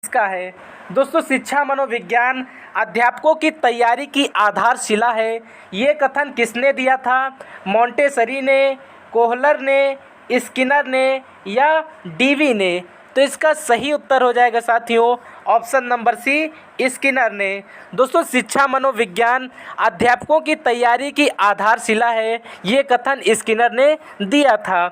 किसका है? दोस्तों, शिक्षा मनोविज्ञान अध्यापकों की तैयारी की आधारशिला है, ये कथन किसने दिया था? मोंटेसरी ने, कोहलर ने, स्किनर ने या डीवी ने? तो इसका सही उत्तर हो जाएगा साथियों ऑप्शन नंबर सी, स्किनर ने। दोस्तों, शिक्षा मनोविज्ञान अध्यापकों की तैयारी की आधारशिला है, ये कथन स्किनर ने दिया था।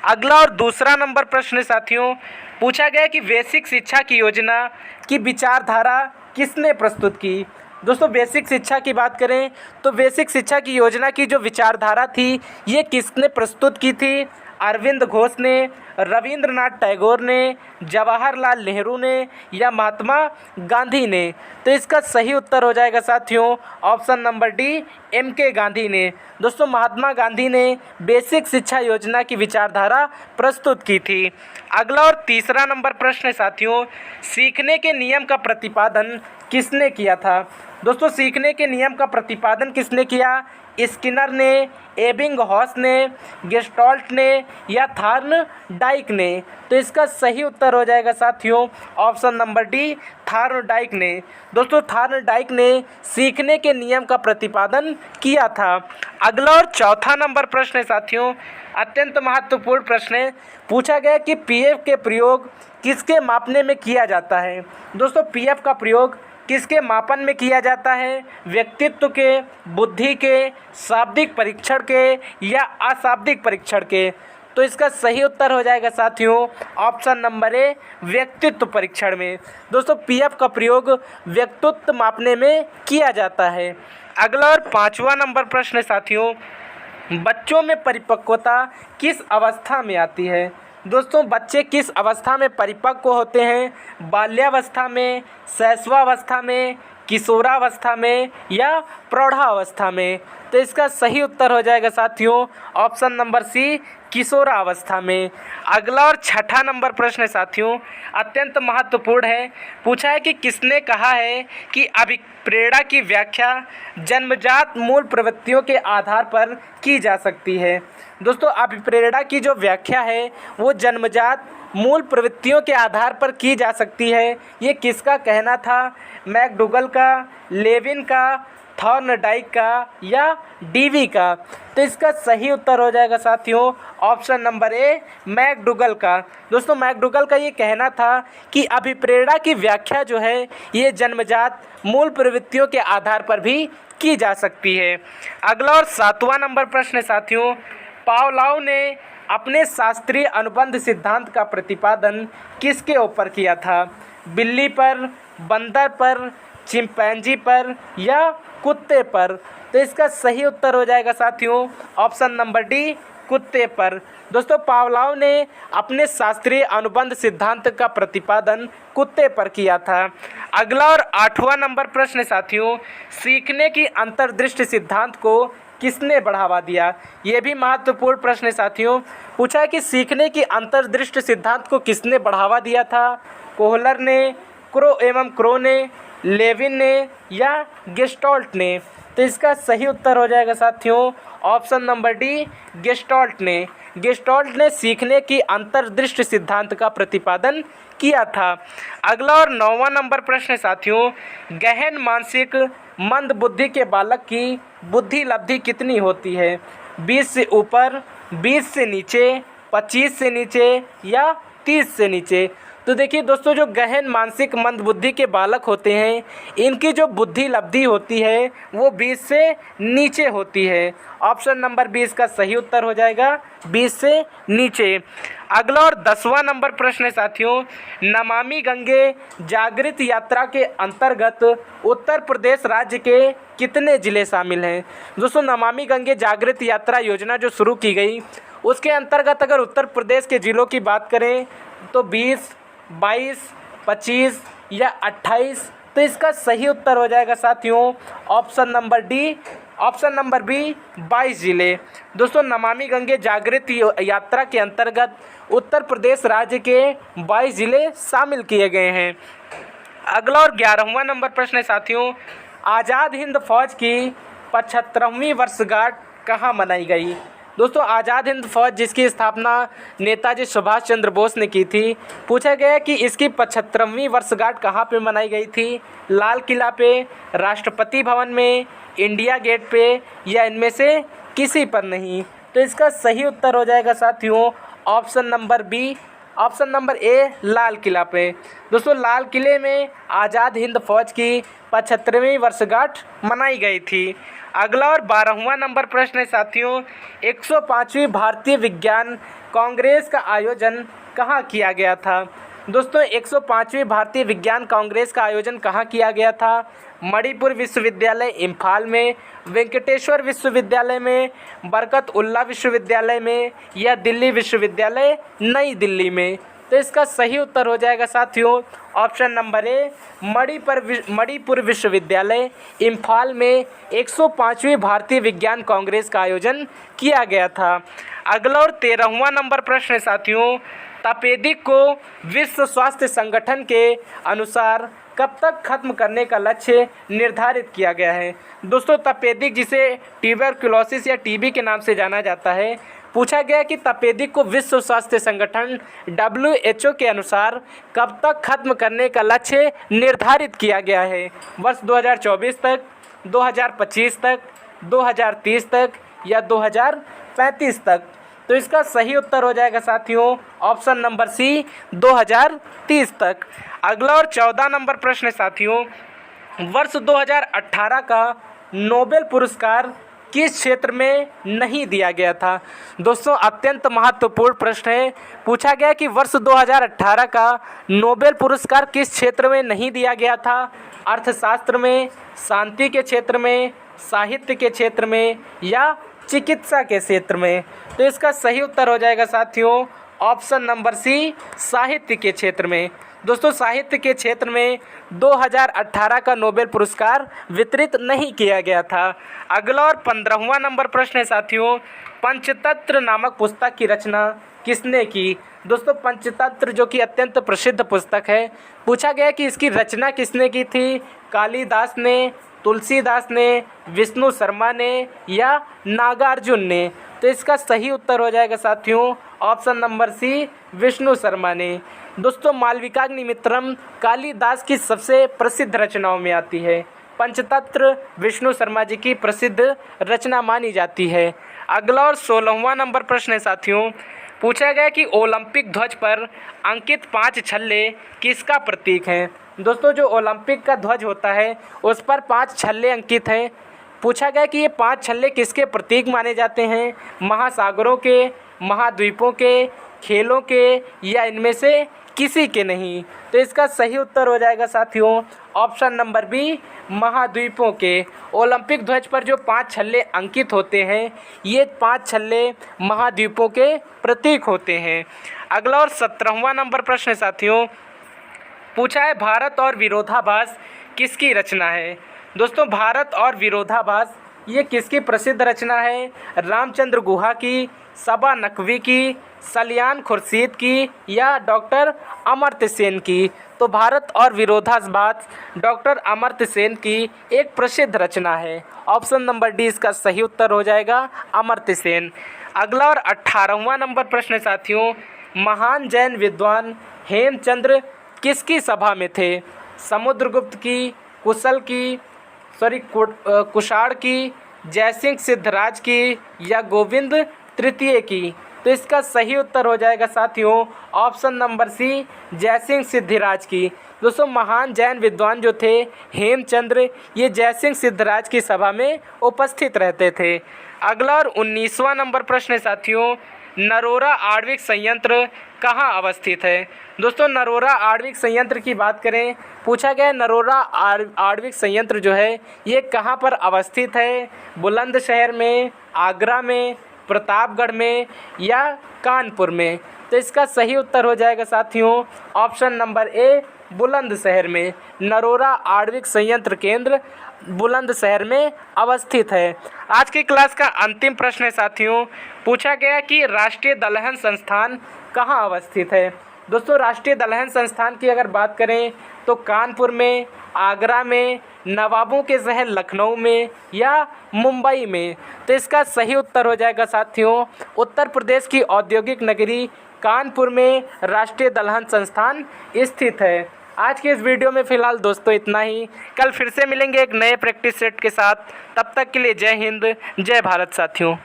अगला और दूसरा नंबर प्रश्न साथियों, पूछा गया कि बेसिक शिक्षा की योजना की विचारधारा किसने प्रस्तुत की? दोस्तों, बेसिक शिक्षा की बात करें तो बेसिक शिक्षा की योजना की जो विचारधारा थी, ये किसने प्रस्तुत की थी? अरविंद घोष ने, रविंद्रनाथ टैगोर ने, जवाहरलाल नेहरू ने या महात्मा गांधी ने? तो इसका सही उत्तर हो जाएगा साथियों option number D, MK Gandhi ने। दोस्तों, महात्मा गांधी ने बेसिक शिक्षा योजना की विचारधारा प्रस्तुत की थी। अगला और तीसरा नंबर प्रश्न है साथियों, सीखने के नियम का प्रतिपादन किसने किया था? दोस्तों, सीखने के नियम का प्रतिपादन किसने किया? स्किनर ने, एबिंगहॉस ने, गेस्टाल्ट ने या थार्नडाइक ने? तो इसका सही उत्तर हो जाएगा साथियों ऑप्शन नंबर डी, थार्नडाइक ने। दोस्तों, थार्नडाइक ने सीखने के नियम का प्रतिपादन किया था। अगला और चौथा नंबर प्रश्न है साथियों, अत्यंत महत्वपूर्ण प्रश्न है। पूछा गया कि PF के प्रयोग किसके मापने में किया जाता है? दोस्तों, PF का प्रयोग किसके मापन में किया जाता है? व्यक्तित्व के, बुद्धि के, शाब्दिक परीक्षण के या अशाब्दिक परीक्षण के? तो इसका सही उत्तर हो जाएगा साथियों ऑप्शन नंबर ए, व्यक्तित्व परीक्षण में। दोस्तों, PF का प्रयोग व्यक्तित्व मापने में किया जाता है। अगला और पांचवा नंबर प्रश्न है साथियों, बच्चों में परिपक्वता किस अवस्था में आती है? दोस्तों, बच्चे किस अवस्था में परिपक्व होते हैं? बाल्यावस्था में, शैशवावस्था में, किशोरावस्था में या प्रौढ़ावस्था में? तो इसका सही उत्तर हो जाएगा साथियों ऑप्शन नंबर सी, किशोरावस्था में। अगला और छठा नंबर प्रश्न है साथियों, अत्यंत महत्वपूर्ण है। पूछा है कि किसने कहा है कि अभिप्रेरणा की व्याख्या जन्मजात मूल प्रवृत्तियों के आधार पर की जा सकती है? दोस्तों, अभिप्रेरणा की जो व्याख्या है वो जन्मजात मूल प्रवृत्तियों के आधार पर की जा सकती है, ये किसका कहना था? मैकडूगल का, लेविन का, थॉर्नडाइक का या डीवी का? तो इसका सही उत्तर हो जाएगा साथियों ऑप्शन नंबर ए, मैकडूगल का। दोस्तों, मैकडूगल का ये कहना था कि अभिप्रेरणा की व्याख्या जो है ये जन्मजात मूल प्रवृत्तियों के आधार पर भी की जा सकती है। अगला और सातवां नंबर प्रश्न है साथियों, पावलोव ने अपने शास्त्रीय अनुबंध सिद्धांत का प्रतिपादन किसके ऊपर किया था? बिल्ली पर, बंदर पर, चिंपैंजी पर या कुत्ते पर? तो इसका सही उत्तर हो जाएगा साथियों ऑप्शन नंबर डी, कुत्ते पर। दोस्तों, पावलोव ने अपने शास्त्रीय अनुबंध सिद्धांत का प्रतिपादन कुत्ते पर किया था। अगला और आठवां नंबर प्रश्न साथियों, सीखने की अंतर्दृष्टि सिद्धांत को किसने बढ़ावा दिया? ये भी महत्वपूर्ण प्रश्न है साथियों। पूछा है कि सीखने की अंतर्दृष्टि सिद्धांत को किसने बढ़ावा दिया था? कोहलर ने, क्रो ने, लेविन ने या गेस्टाल्ट ने? तो इसका सही उत्तर हो जाएगा साथियों ऑप्शन नंबर डी, गेस्टाल्ट ने। गेस्टाल्ट ने सीखने की अंतर्दृष्टि सिद्धांत का प्रतिपादन किया था। अगला और नौवां नंबर प्रश्न है साथियों, गहन मानसिक मंद बुद्धि के बालक की बुद्धि लब्धि कितनी होती है? 20 से ऊपर, 20 से नीचे, 25 से नीचे या 30 से नीचे? तो देखिए दोस्तों, जो गहन मानसिक मंद बुद्धि के बालक होते हैं इनकी जो बुद्धि लब्धि होती है वो 20 से नीचे होती है। ऑप्शन नंबर 20 का सही उत्तर हो जाएगा 20 से नीचे। अगला और 10वां नंबर प्रश्न है साथियों, नमामि गंगे जागृत यात्रा के अंतर्गत उत्तर प्रदेश राज्य के कितने ज़िले शामिल हैं? दोस्तों, नमामि गंगे जागृत यात्रा योजना जो शुरू की गई उसके अंतर्गत अगर उत्तर प्रदेश के ज़िलों की बात करें तो 20, 22, 25 या 28? तो इसका सही उत्तर हो जाएगा साथियों option number D, option number B, 22 ज़िले। दोस्तों, नमामि गंगे जागृत यात्रा के अंतर्गत उत्तर प्रदेश राज्य के 22 ज़िले शामिल किए गए हैं। अगला और 11वां नंबर प्रश्न है साथियों, आज़ाद हिंद फौज की 75वीं वर्षगांठ कहाँ मनाई गई? दोस्तों आज़ाद हिंद फौज जिसकी स्थापना नेताजी सुभाष चंद्र बोस ने की थी, पूछा गया है कि इसकी 75वीं वर्षगांठ कहाँ पे मनाई गई थी? लाल किला पे, राष्ट्रपति भवन में, इंडिया गेट पे, या इनमें से किसी पर नहीं। तो इसका सही उत्तर हो जाएगा साथियों option number B, option number A, Lal Qila पे। दोस्तों लाल किले में आज़ाद हिंद फौज की 75वीं वर्षगांठ मनाई गई थी। अगला और 12वां नंबर प्रश्न है साथियों, 105वीं भारतीय विज्ञान कांग्रेस का आयोजन कहाँ किया गया था? दोस्तों 105वीं भारतीय विज्ञान कांग्रेस का आयोजन कहाँ किया गया था? मणिपुर विश्वविद्यालय इम्फाल में, वेंकटेश्वर विश्वविद्यालय में, बरकत उल्ला विश्वविद्यालय में, या दिल्ली विश्वविद्यालय नई दिल्ली में। तो इसका सही उत्तर हो जाएगा साथियों ऑप्शन नंबर ए, मणिपुर विश्वविद्यालय इम्फाल में 105वीं भारतीय विज्ञान कांग्रेस का आयोजन किया गया था। अगला और 13वां नंबर प्रश्न है साथियों, तपेदिक को विश्व स्वास्थ्य संगठन के अनुसार कब तक खत्म करने का लक्ष्य निर्धारित किया गया है? दोस्तों तपेदिक जिसे ट्यूबरकुलोसिस या टीबी के नाम से जाना जाता है, पूछा गया कि तपेदिक को विश्व स्वास्थ्य संगठन WHO के अनुसार कब तक खत्म करने का लक्ष्य निर्धारित किया गया है? वर्ष 2024 तक, 2025 तक, 2030 तक, या 2035 तक। तो इसका सही उत्तर हो जाएगा साथियों ऑप्शन नंबर सी, 2030 तक। अगला और 14 नंबर प्रश्न है साथियों, वर्ष 2018 का नोबेल पुरस्कार किस क्षेत्र में नहीं दिया गया था? दोस्तों अत्यंत महत्वपूर्ण प्रश्न है, पूछा गया कि वर्ष 2018 का नोबेल पुरस्कार किस क्षेत्र में नहीं दिया गया था? अर्थशास्त्र में, शांति के क्षेत्र में, साहित्य के क्षेत्र में, या चिकित्सा के क्षेत्र में। तो इसका सही उत्तर हो जाएगा साथियों ऑप्शन नंबर सी, साहित्य के क्षेत्र में। दोस्तों साहित्य के क्षेत्र में 2018 का नोबेल पुरस्कार वितरित नहीं किया गया था। अगला और 15वां नंबर प्रश्न है साथियों, पंचतंत्र नामक पुस्तक की रचना किसने की? दोस्तों पंचतंत्र जो कि अत्यंत प्रसिद्ध पुस्तक है, पूछा गया कि इसकी रचना किसने की थी? कालिदास ने, तुलसीदास ने, विष्णु शर्मा ने, या नागार्जुन ने। तो इसका सही उत्तर हो जाएगा साथियों option number C, Vishnu Sharma ने। दोस्तों मालविकाग्निमित्रम कालिदास की सबसे प्रसिद्ध रचनाओं में आती है। पंचतंत्र विष्णु शर्मा जी की प्रसिद्ध रचना मानी जाती है। अगला और 16वां नंबर प्रश्न है साथियों, पूछा गया कि ओलंपिक ध्वज पर अंकित 5 छल्ले किसका प्रतीक हैं? दोस्तों जो ओलंपिक का ध्वज होता है उस पर 5 छल्ले अंकित हैं। पूछा गया कि ये 5 छल्ले किसके प्रतीक माने जाते हैं? महासागरों के, महाद्वीपों के, खेलों के, या इनमें से किसी के नहीं। तो इसका सही उत्तर हो जाएगा साथियों ऑप्शन नंबर बी, महाद्वीपों के। ओलंपिक ध्वज पर जो 5 छल्ले अंकित होते हैं ये 5 छल्ले महाद्वीपों के प्रतीक होते हैं। अगला और 17वां नंबर प्रश्न साथियों, पूछा है भारत और विरोधाभास किसकी रचना है? दोस्तों भारत और विरोधाभास ये किसकी प्रसिद्ध रचना है? रामचंद्र गुहा की, सबा नकवी की, सलियान खुर्शीद की, या डॉक्टर अमर्त्य सेन की। तो भारत और विरोधाभास डॉक्टर अमर्त्य सेन की एक प्रसिद्ध रचना है। ऑप्शन नंबर डी इसका सही उत्तर हो जाएगा अमर्त्य सेन। अगला और 18वां नंबर प्रश्न साथियों, महान जैन विद्वान हेमचंद्र किसकी सभा में थे? समुद्रगुप्त की, कुषाण की, जयसिंह सिद्धराज की, या गोविंद तृतीय की। तो इसका सही उत्तर हो जाएगा साथियों option number C, Jaysingh Siddhraj की। दोस्तों महान जैन विद्वान जो थे हेमचंद्र ये जयसिंह सिद्धराज की सभा में उपस्थित रहते थे। अगला और 19वां नंबर प्रश्न साथियों, नरोरा आणविक संयंत्र कहाँ अवस्थित है? दोस्तों नरोरा आणविक संयंत्र की बात करें, पूछा गया नरोरा आणविक संयंत्र जो है ये कहाँ पर अवस्थित है? बुलंदशहर में, आगरा में, प्रतापगढ़ में, या कानपुर में। तो इसका सही उत्तर हो जाएगा साथियों ऑप्शन नंबर ए, बुलंदशहर में। नरोरा आणविक संयंत्र केंद्र बुलंदशहर में अवस्थित है। आज की क्लास का अंतिम प्रश्न है साथियों, पूछा गया कि राष्ट्रीय दलहन संस्थान कहाँ अवस्थित है? दोस्तों राष्ट्रीय दलहन संस्थान की अगर बात करें तो कानपुर में, आगरा में, नवाबों के शहर लखनऊ में या मुंबई में। तो इसका सही उत्तर हो जाएगा साथियों, उत्तर प्रदेश की औद्योगिक नगरी कानपुर में राष्ट्रीय दलहन संस्थान स्थित है। आज के इस वीडियो में फ़िलहाल दोस्तों इतना ही। कल फिर से मिलेंगे एक नए प्रैक्टिस सेट के साथ। तब तक के लिए जय हिंद, जय भारत साथियों।